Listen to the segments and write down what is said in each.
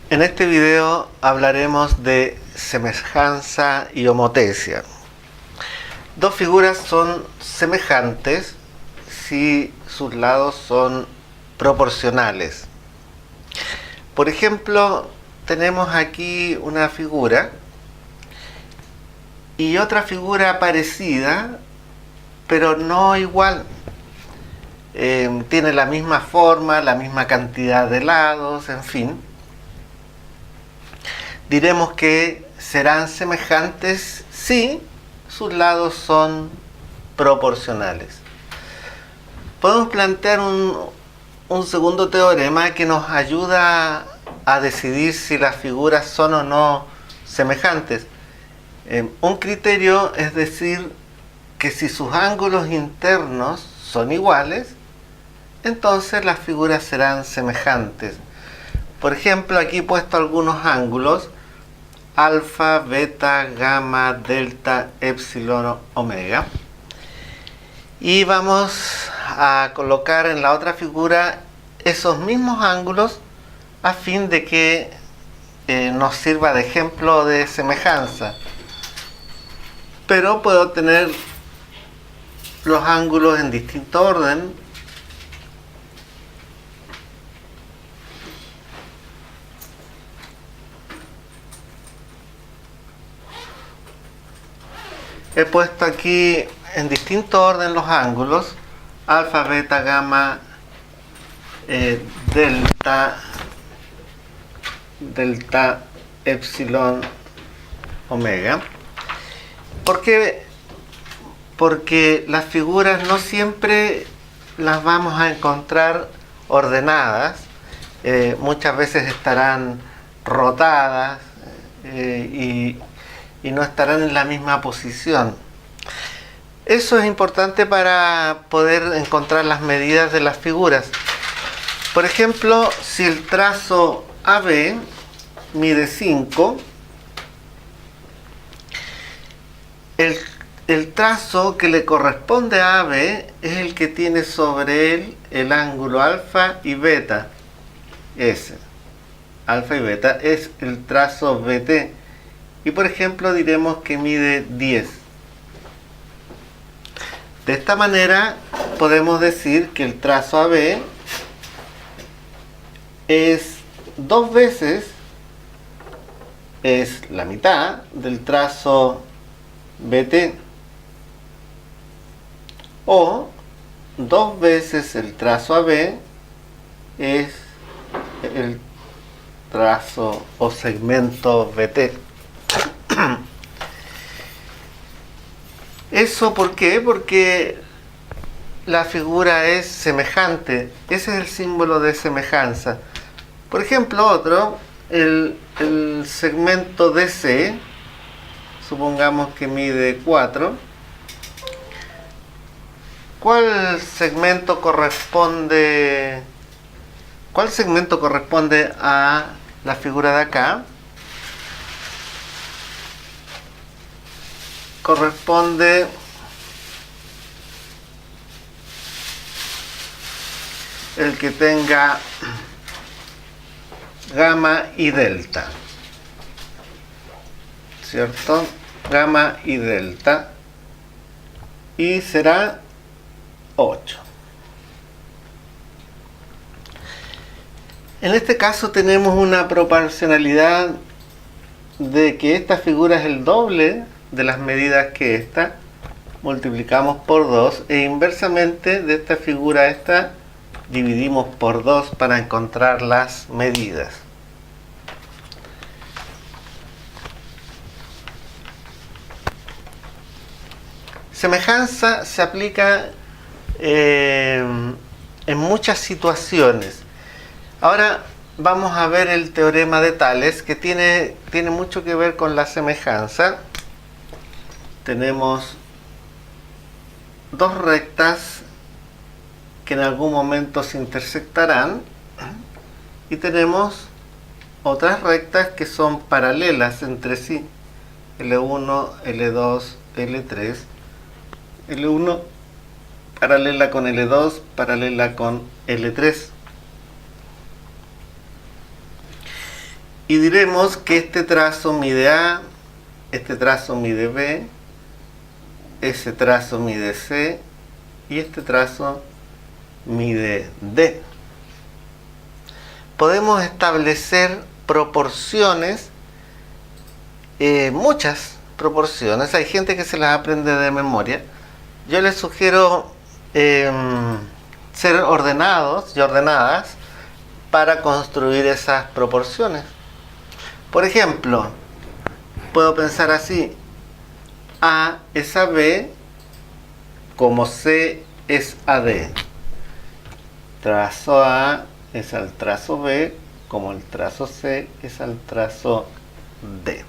En este video hablaremos de semejanza y homotesia. Dos figuras son semejantes si sus lados son proporcionales. Por ejemplo, tenemos aquí una figura y otra figura parecida, pero no igual. Tiene la misma forma, la misma cantidad de lados, en fin. Diremos que serán semejantes si sus lados son proporcionales. Podemos plantear un segundo teorema que nos ayuda a decidir si las figuras son o no semejantes. Un criterio es decir que si sus ángulos internos son iguales, entonces las figuras serán semejantes. Por ejemplo, aquí he puesto algunos ángulos: alfa, beta, gamma, delta, epsilon, omega. Y vamos a colocar en la otra figura esos mismos ángulos a fin de que nos sirva de ejemplo de semejanza. Pero puedo tener los ángulos en distinto orden. He puesto aquí en distinto orden los ángulos: alfa, beta, gamma, delta, epsilon, omega. ¿Por qué? Porque las figuras no siempre las vamos a encontrar ordenadas. Muchas veces estarán rotadas y no estarán en la misma posición. Eso es importante para poder encontrar las medidas de las figuras. Por ejemplo, si el trazo AB mide 5, el trazo que le corresponde a AB es el que tiene sobre él el ángulo alfa y beta. Ese alfa y beta es el trazo BT. Y por ejemplo diremos que mide 10. De esta manera podemos decir que el trazo AB es dos veces, es la mitad del trazo BT, o dos veces el trazo AB es el trazo o segmento BT. ¿Eso por qué? Porque la figura es semejante. Ese es el símbolo de semejanza. Por ejemplo, otro, el segmento DC, supongamos que mide 4. ¿Cuál segmento corresponde a la figura de acá? Corresponde el que tenga gamma y delta, ¿cierto? Gamma y delta, y será 8. En este caso tenemos una proporcionalidad de que esta figura es el doble de las medidas que esta, multiplicamos por 2, e inversamente de esta figura a esta dividimos por 2 para encontrar las medidas. Semejanza se aplica en muchas situaciones. Ahora vamos a ver el teorema de Tales, que tiene mucho que ver con la semejanza. Tenemos dos rectas que en algún momento se intersectarán, y tenemos otras rectas que son paralelas entre sí: L1, L2, L3. L1 paralela con L2, paralela con L3. Y diremos que este trazo mide A, este trazo mide B, ese trazo mide C y este trazo mide D. Podemos establecer proporciones, muchas proporciones. Hay gente que se las aprende de memoria. Yo les sugiero ser ordenados y ordenadas para construir esas proporciones. Por ejemplo, puedo pensar así: A es a B como C es a D. Trazo A es al trazo B como el trazo C es al trazo D.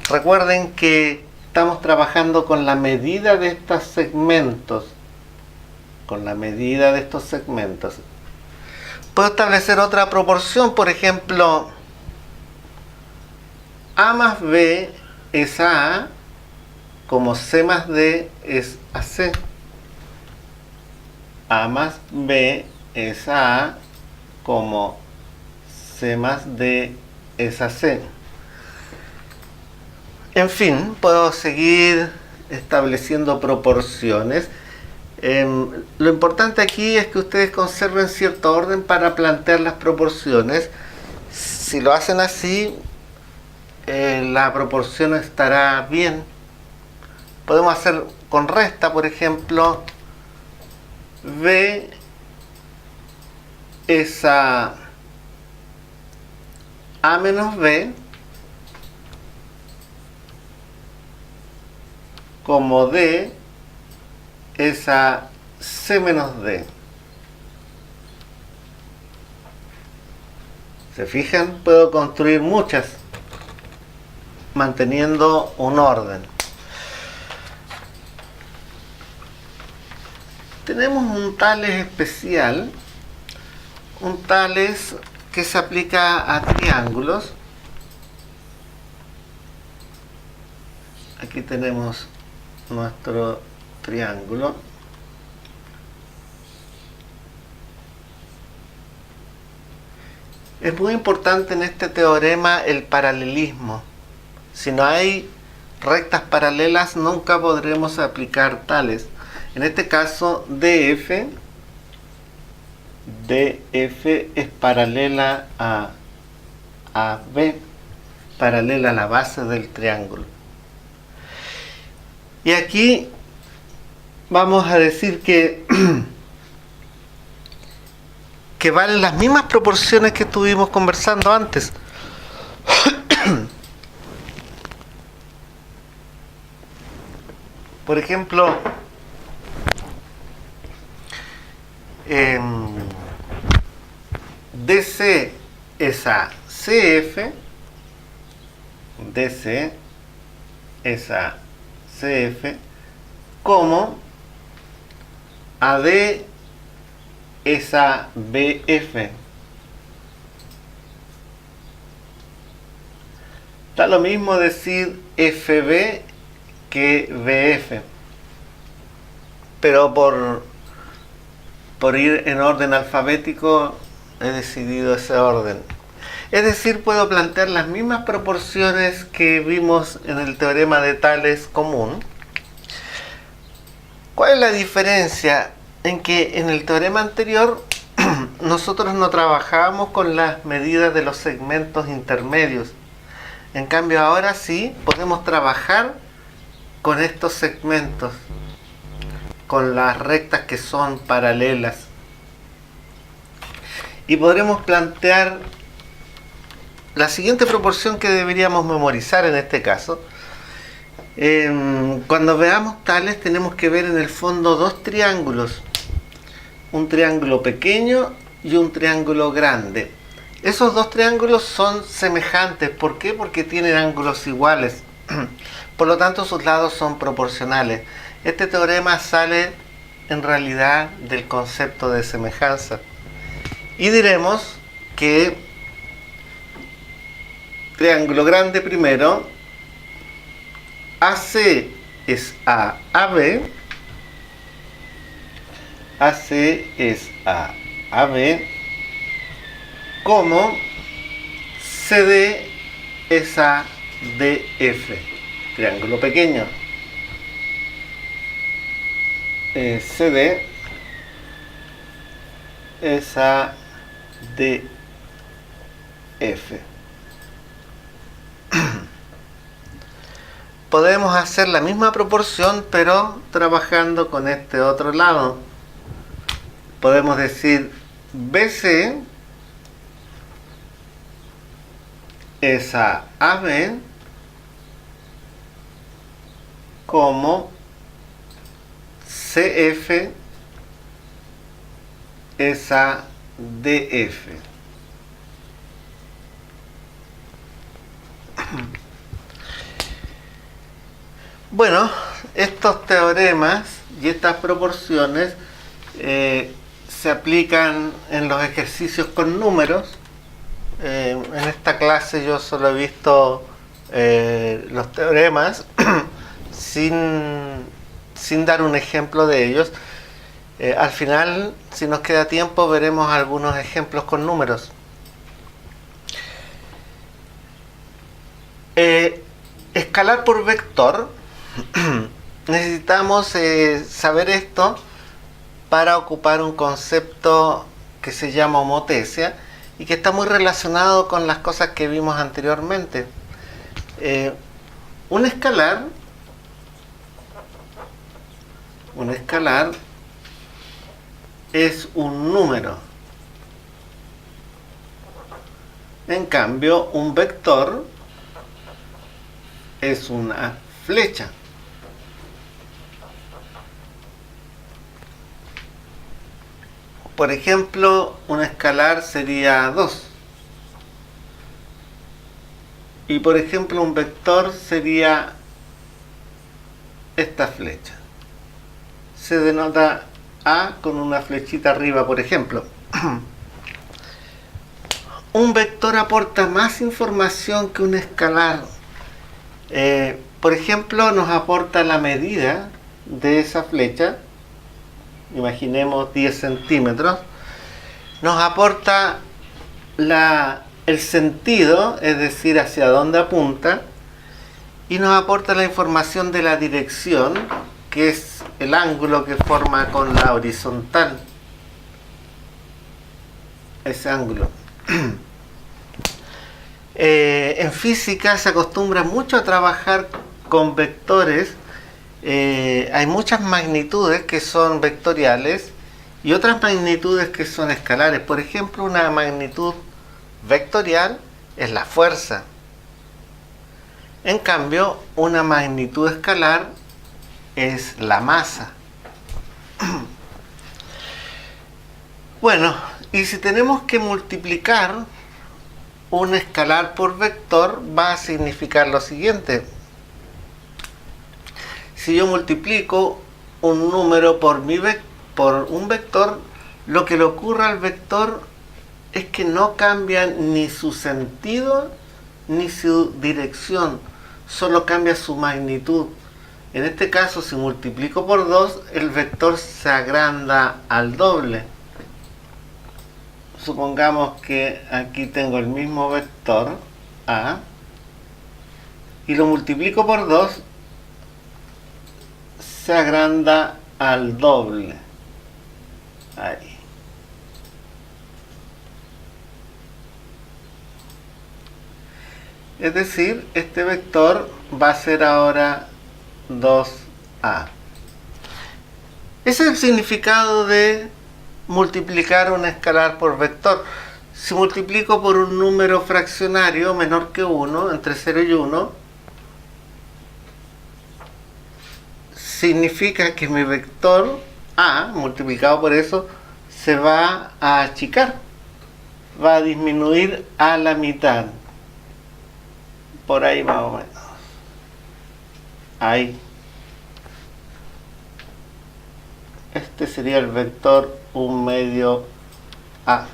Recuerden que estamos trabajando con la medida de estos segmentos. Con la medida de estos segmentos. Puedo establecer otra proporción, por ejemplo, A más B es a A como C más D es a C. A más B es a A como C más D es a C. En fin, puedo seguir estableciendo proporciones. Lo importante aquí es que ustedes conserven cierto orden para plantear las proporciones. Si lo hacen así, la proporción estará bien. Podemos hacer con resta, por ejemplo, B es a A menos B como D es a C menos D. ¿Se fijan? Puedo construir muchas manteniendo un orden. Tenemos un tales especial, un tales que se aplica a triángulos. Aquí tenemos nuestro triángulo. Es muy importante en este teorema el paralelismo. Si no hay rectas paralelas, nunca podremos aplicar tales. En este caso, DF es paralela a AB, paralela a la base del triángulo. Y aquí vamos a decir que valen las mismas proporciones que estuvimos conversando antes. Por ejemplo, DC es a CF, DC es a CF, como AD es a BF. Da lo mismo decir FB que BF, pero por ir en orden alfabético he decidido ese orden. Es decir, puedo plantear las mismas proporciones que vimos en el teorema de Tales común. ¿Cuál es la diferencia? En que en el teorema anterior nosotros no trabajábamos con las medidas de los segmentos intermedios. En cambio ahora sí podemos trabajar con estos segmentos, con las rectas que son paralelas. Y podremos plantear la siguiente proporción que deberíamos memorizar en este caso. Cuando veamos tales tenemos que ver en el fondo dos triángulos. Un triángulo pequeño y un triángulo grande. Esos dos triángulos son semejantes. ¿Por qué? Porque tienen ángulos iguales. Por lo tanto, sus lados son proporcionales. Este teorema sale en realidad del concepto de semejanza. Y diremos que triángulo grande primero, AC es a AB, AC es a AB, como CD es a DF, triángulo pequeño. CD es a DF. Podemos hacer la misma proporción, pero trabajando con este otro lado. Podemos decir BC es a AB como CF es a DF. Bueno, estos teoremas y estas proporciones se aplican en los ejercicios con números. En esta clase yo solo he visto los teoremas sin dar un ejemplo de ellos. Al final, si nos queda tiempo, veremos algunos ejemplos con números. Escalar por vector. Necesitamos saber esto para ocupar un concepto que se llama homotesia y que está muy relacionado con las cosas que vimos anteriormente. Un escalar es un número. En cambio, un vector es una flecha. Por ejemplo, un escalar sería 2. Y por ejemplo, un vector sería esta flecha. Se denota A con una flechita arriba, por ejemplo. Un vector aporta más información que un escalar. Por ejemplo, nos aporta la medida de esa flecha. Imaginemos 10 centímetros. Nos aporta el sentido, es decir, hacia dónde apunta. Y nos aporta la información de la dirección, que es el ángulo que forma con la horizontal. Ese ángulo. En física se acostumbra mucho a trabajar con vectores. Hay muchas magnitudes que son vectoriales y otras magnitudes que son escalares. Por ejemplo, una magnitud vectorial es la fuerza. En cambio, una magnitud escalar es la masa. Bueno, y si tenemos que multiplicar un escalar por vector, va a significar lo siguiente. Si yo multiplico un número por un vector, lo que le ocurre al vector es que no cambia ni su sentido ni su dirección, solo cambia su magnitud. En este caso, si multiplico por 2, el vector se agranda al doble. Supongamos que aquí tengo el mismo vector A y lo multiplico por 2, se agranda al doble. Ahí. Es decir, este vector va a ser ahora 2A. Ese es el significado de multiplicar un escalar por vector. Si multiplico por un número fraccionario menor que 1, entre 0 y 1, significa que mi vector A, multiplicado por eso, se va a achicar, va a disminuir a la mitad. Por ahí más o menos. Ahí. Este sería el vector 1 medio A.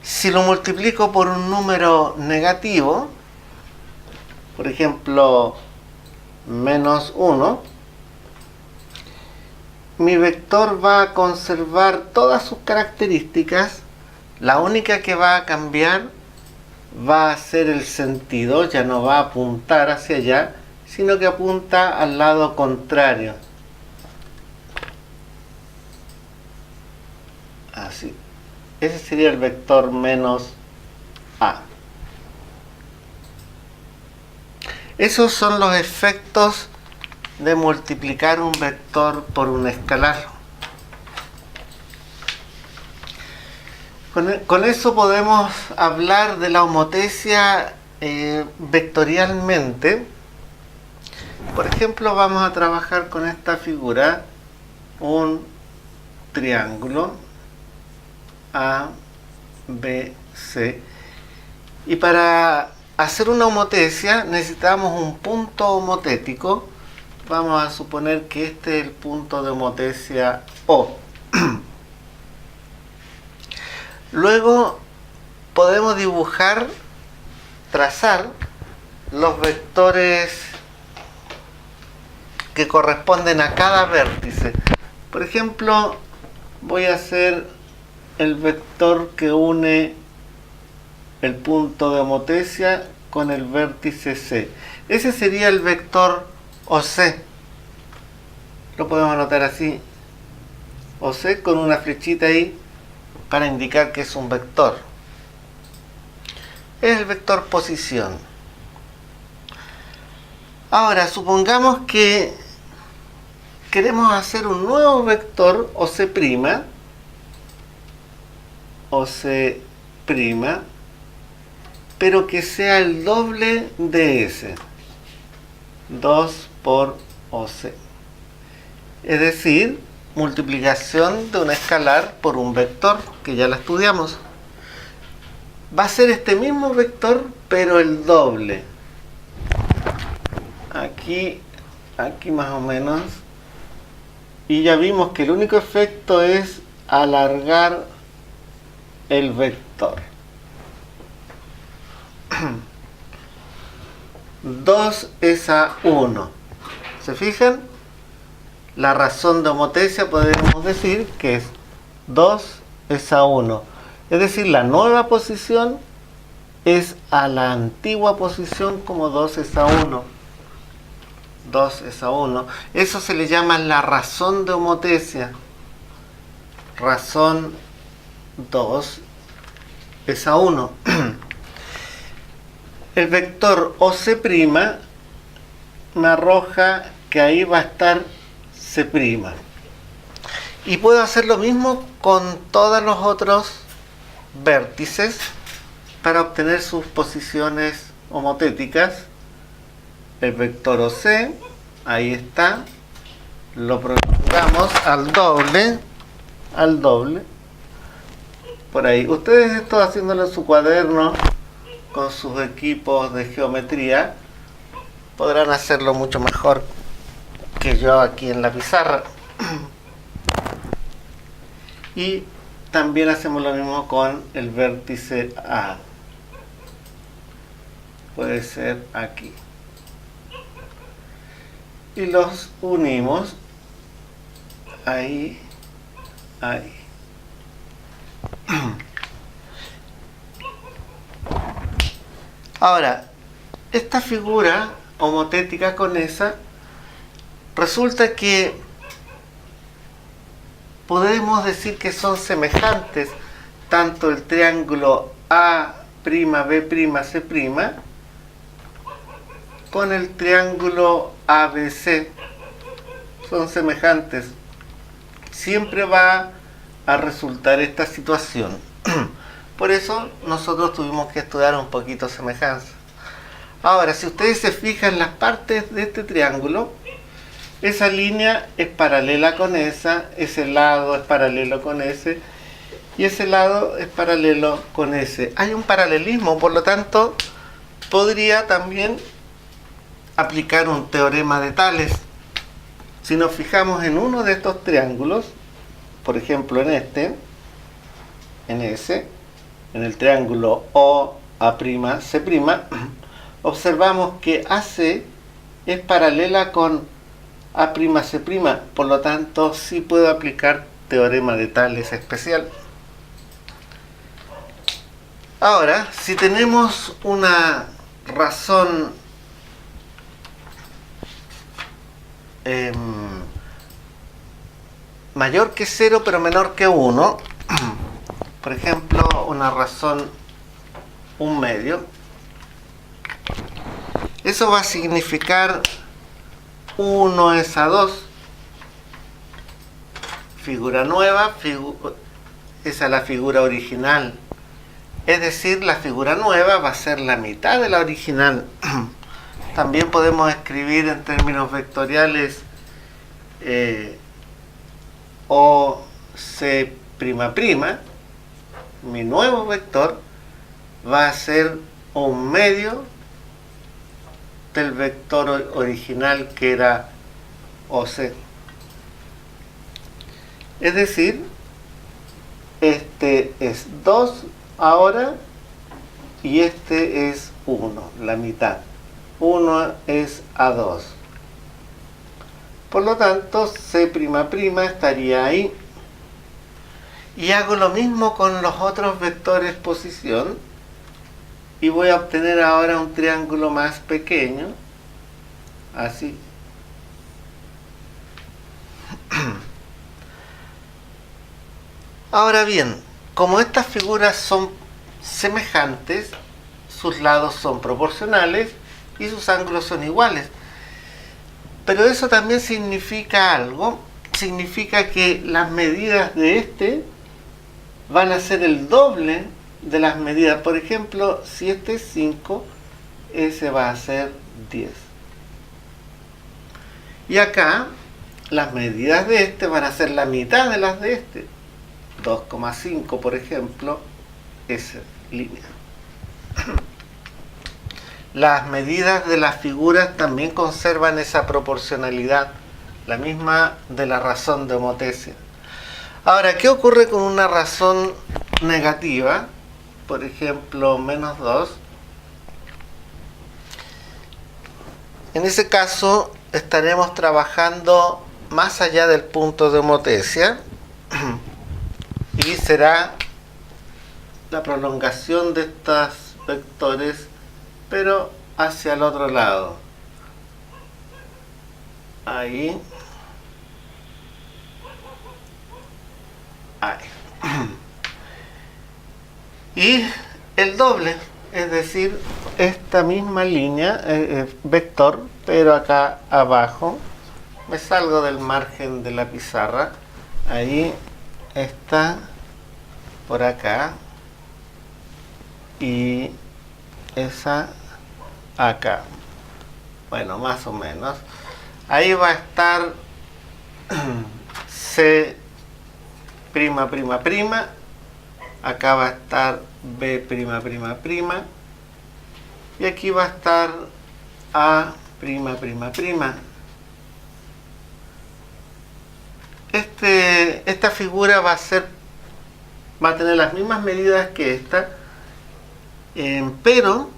Si lo multiplico por un número negativo, por ejemplo, menos 1, mi vector va a conservar todas sus características, La única que va a cambiar va a ser el sentido, ya no va a apuntar hacia allá, sino que apunta al lado contrario. Así. Ese sería el vector menos A. Esos son los efectos de multiplicar un vector por un escalar. Con eso podemos hablar de la homotecia vectorialmente. Por ejemplo, vamos a trabajar con esta figura, un triángulo A, B, C. Y para hacer una homotecia necesitamos un punto homotético. Vamos a suponer que este es el punto de homotecia O. Luego podemos dibujar, trazar los vectores que corresponden a cada vértice. Por ejemplo, voy a hacer el vector que une el punto de homotecia con el vértice C. Ese sería el vector OC. Lo podemos anotar así, OC, con una flechita ahí para indicar que es un vector. Es el vector posición. Ahora, supongamos que queremos hacer un nuevo vector OC', pero que sea el doble de ese. 2 por OC. Es decir, multiplicación de un escalar por un vector, que ya la estudiamos. Va a ser este mismo vector, pero el doble. Aquí más o menos. Y ya vimos que el único efecto es alargar el vector. 2 es a 1. ¿Se fijan? La razón de homotecia podemos decir que es 2 es a 1. Es decir, la nueva posición es a la antigua posición como 2 es a 1. 2 es a 1. Eso se le llama la razón de homotecia. Razón 2 es a 1. El vector OC' me arroja que ahí va a estar C'. Y puedo hacer lo mismo con todos los otros vértices para obtener sus posiciones homotéticas. El vector OC, ahí está, lo prolongamos al doble, por ahí. Ustedes esto haciéndolo en su cuaderno con sus equipos de geometría podrán hacerlo mucho mejor que yo aquí en la pizarra. Y también hacemos lo mismo con el vértice A. Puede ser aquí. Y los unimos ahí. Ahora, esta figura homotética con esa, resulta que podemos decir que son semejantes tanto el triángulo A', B', C' con el triángulo ABC. Son semejantes. Siempre va a resultar esta situación. Por eso nosotros tuvimos que estudiar un poquito semejanza. Ahora, si ustedes se fijan en las partes de este triángulo, esa línea es paralela con esa, ese lado es paralelo con ese, y ese lado es paralelo con ese. Hay un paralelismo, por lo tanto, podría también aplicar un teorema de Tales. Si nos fijamos en uno de estos triángulos, por ejemplo en este, en ese, en el triángulo OA'C', observamos que AC es paralela con A'C', por lo tanto sí puedo aplicar teorema de Tales especial. Ahora, si tenemos una razón mayor que 0 pero menor que 1, por ejemplo, una razón 1/2, eso va a significar 1 es a 2, figura nueva, esa es la figura original. Es decir, la figura nueva va a ser la mitad de la original. También podemos escribir en términos vectoriales OC'', mi nuevo vector, va a ser 1/2 del vector original que era OC. Es decir, este es 2 ahora y este es 1, la mitad. 1 es a 2. Por lo tanto, C'' estaría ahí. Y hago lo mismo con los otros vectores posición. Y voy a obtener ahora un triángulo más pequeño. Así. Ahora bien, como estas figuras son semejantes, sus lados son proporcionales y sus ángulos son iguales. Pero eso también significa algo. Significa que las medidas de este van a ser el doble de las medidas. Por ejemplo, si este es 5, ese va a ser 10. Y acá, las medidas de este van a ser la mitad de las de este. 2,5, por ejemplo, esa línea. Las medidas de las figuras también conservan esa proporcionalidad, la misma de la razón de homotesia. Ahora, ¿qué ocurre con una razón negativa? Por ejemplo, -2. En ese caso, estaremos trabajando más allá del punto de homotesia y será la prolongación de estos vectores, pero hacia el otro lado. Ahí. Ahí. Y el doble, es decir, esta misma línea, vector, pero acá abajo. Me salgo del margen de la pizarra. Ahí está, por acá. Y esa acá. Bueno, más o menos. Ahí va a estar C''. Acá va a estar B''. Y aquí va a estar A''. Esta figura va a tener las mismas medidas que esta, pero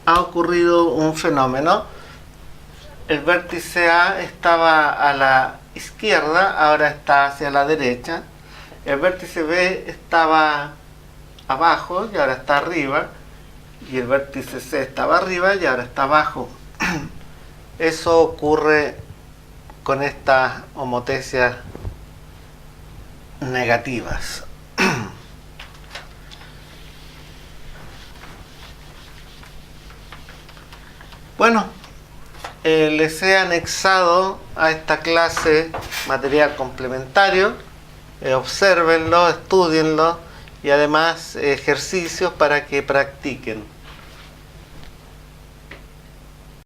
ha ocurrido un fenómeno. El vértice A estaba a la izquierda, ahora está hacia la derecha. El vértice B estaba abajo y ahora está arriba. Y el vértice C estaba arriba y ahora está abajo. Eso ocurre con estas homotesias negativas. Bueno, les he anexado a esta clase material complementario. Obsérvenlo, estudienlo y además ejercicios para que practiquen.